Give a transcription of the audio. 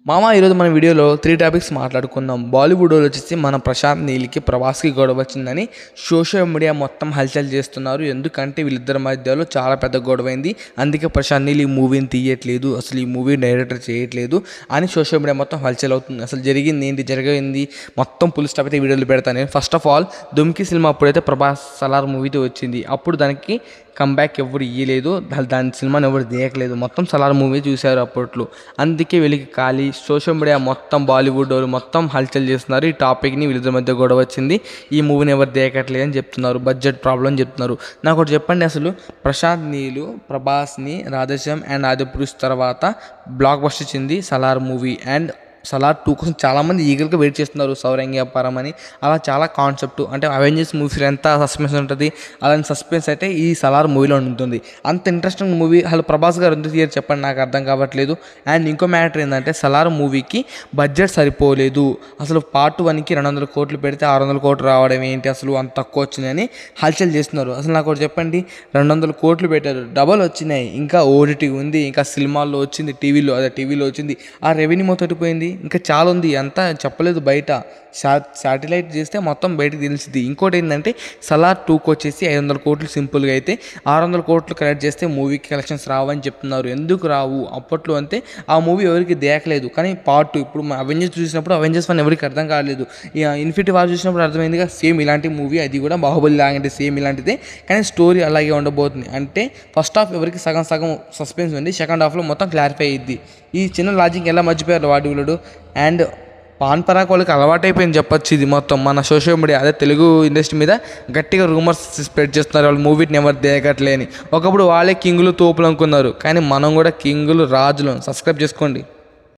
మామ ఈరోజు మన వీడియోలో 3 టాపిక్స్ మాట్లాడుకుందాం. బాలీవుడ్లో వచ్చేసి మన ప్రశాంత్ నీల్కి ప్రభాస్కి గొడవ వచ్చిందని సోషల్ మీడియా మొత్తం హల్చల్ చేస్తున్నారు. ఎందుకంటే వీళ్ళిద్దరి మధ్యలో చాలా పెద్ద గొడవైంది. అందుకే ప్రశాంత్ నీల్ ఈ మూవీని తీయట్లేదు, అసలు ఈ మూవీ డైరెక్టర్ చేయట్లేదు అని సోషల్ మీడియా మొత్తం హల్చల్ అవుతుంది. అసలు జరిగింది మొత్తం ఫుల్ స్టాప్ అయితే వీడియోలు పెడతాను నేను. ఫస్ట్ ఆఫ్ ఆల్ దుమ్కి సినిమా అప్పుడైతే ప్రభాస్ సలార్ మూవీతో వచ్చింది. అప్పుడు దానికి కంబ్యాక్ ఎవరు ఇవ్వలేదు, దాని సినిమాని ఎవరు తీయట్లేదు, మొత్తం సలార్ మూవీ చూశారు అప్పట్లో. అందుకే వీళ్ళకి ఖాళీ సోషల్ మీడియా మొత్తం బాలీవుడ్ వాళ్ళు మొత్తం హల్చల్ చేస్తున్నారు. ఈ టాపిక్ని వీళ్ళిద్దరి మధ్య గొడవ వచ్చింది, ఈ మూవీని ఎవరు తీయకట్లేదు అని చెప్తున్నారు, బడ్జెట్ ప్రాబ్లం చెప్తున్నారు. నాకు ఒకటి చెప్పండి, అసలు ప్రశాంత్ నీల్ ప్రభాస్ని రాధేశ్యామ్ అండ్ ఆదిపురుష్ తర్వాత బ్లాక్ బస్టర్ ఇచ్చింది సలార్ మూవీ. అండ్ సలార్ 2 కోసం చాలామంది ఈగల్గా వెయిట్ చేస్తున్నారు, సౌరంగి అపారం అని. అలా చాలా కాన్సెప్ట్ అంటే అవెంజర్స్ మూవీలో ఎంత సస్పెన్స్ ఉంటుంది, అలాంటి సస్పెన్స్ అయితే ఈ సలార్ మూవీలో ఉంటుంది. అంత ఇంట్రెస్టింగ్ మూవీ అసలు ప్రభాస్ గారు ఎందుకు తీయరు చెప్పండి, నాకు అర్థం కావట్లేదు. అండ్ ఇంకో మ్యాటర్ ఏంటంటే సలార్ మూవీకి బడ్జెట్ సరిపోలేదు. అసలు పార్ట్ 1కి 200 కోట్లు పెడితే 600 కోట్లు రావడం ఏంటి, అసలు అంత తక్కువ వచ్చినాయని హల్చల్ చేస్తున్నారు. అసలు నాకు ఒకటి చెప్పండి, 200 కోట్లు పెట్టారు, డబల్ వచ్చినాయి, ఇంకా ఓటీటీ ఉంది, ఇంకా సినిమాల్లో వచ్చింది, టీవీలో వచ్చింది, ఆ రెవెన్యూ మొత్తం పోయింది, ఇంకా చాలా ఉంది, అంతా చెప్పలేదు బయట. శాటిలైట్ చేస్తే మొత్తం బయటకు తెలిసింది. ఇంకోటి ఏంటంటే సలార్ 2కి వచ్చేసి 500 కోట్లు సింపుల్గా అయితే 600 కోట్లు కలెక్ట్ చేస్తే మూవీకి కలెక్షన్స్ రావని చెప్తున్నారు. ఎందుకు రావు అప్పట్లో అంటే ఆ మూవీ ఎవరికి దేకలేదు. కానీ పార్ట్ 2 ఇప్పుడు అవెంజర్స్ చూసినప్పుడు అవెంజర్స్ 1 ఎవరికి అర్థం కాలేదు, ఇన్ఫినిటీ వార్ చూసినప్పుడు అర్థమైందిగా సేమ్ ఇలాంటి మూవీ, అది కూడా బాహుబలి లాంటి సేమ్ ఇలాంటిదే, కానీ స్టోరీ అలాగే ఉండబోతుంది. అంటే ఫస్ట్ హాఫ్ ఎవరికి సగం సస్పెన్స్ ఉంది, సెకండ్ హాఫ్లో మొత్తం క్లారిఫై అయ్యిద్ది. ఈ చిన్న లాజిక్ ఎలా మర్చిపోయారు వాడు. అండ్ పాన్ పరాక్ వాళ్ళకి అలవాటైపోయింది చెప్పొచ్చు. ఇది మొత్తం మన సోషల్ మీడియా అదే తెలుగు ఇండస్ట్రీ మీద గట్టిగా రూమర్స్ స్ప్రెడ్ చేస్తున్నారు, వాళ్ళు మూవీని ఎవరు దేగట్లే అని. ఒకప్పుడు వాళ్ళే కింగులు తోపులు అనుకున్నారు, కానీ మనం కూడా కింగులు రాజులు. సబ్స్క్రైబ్ చేసుకోండి.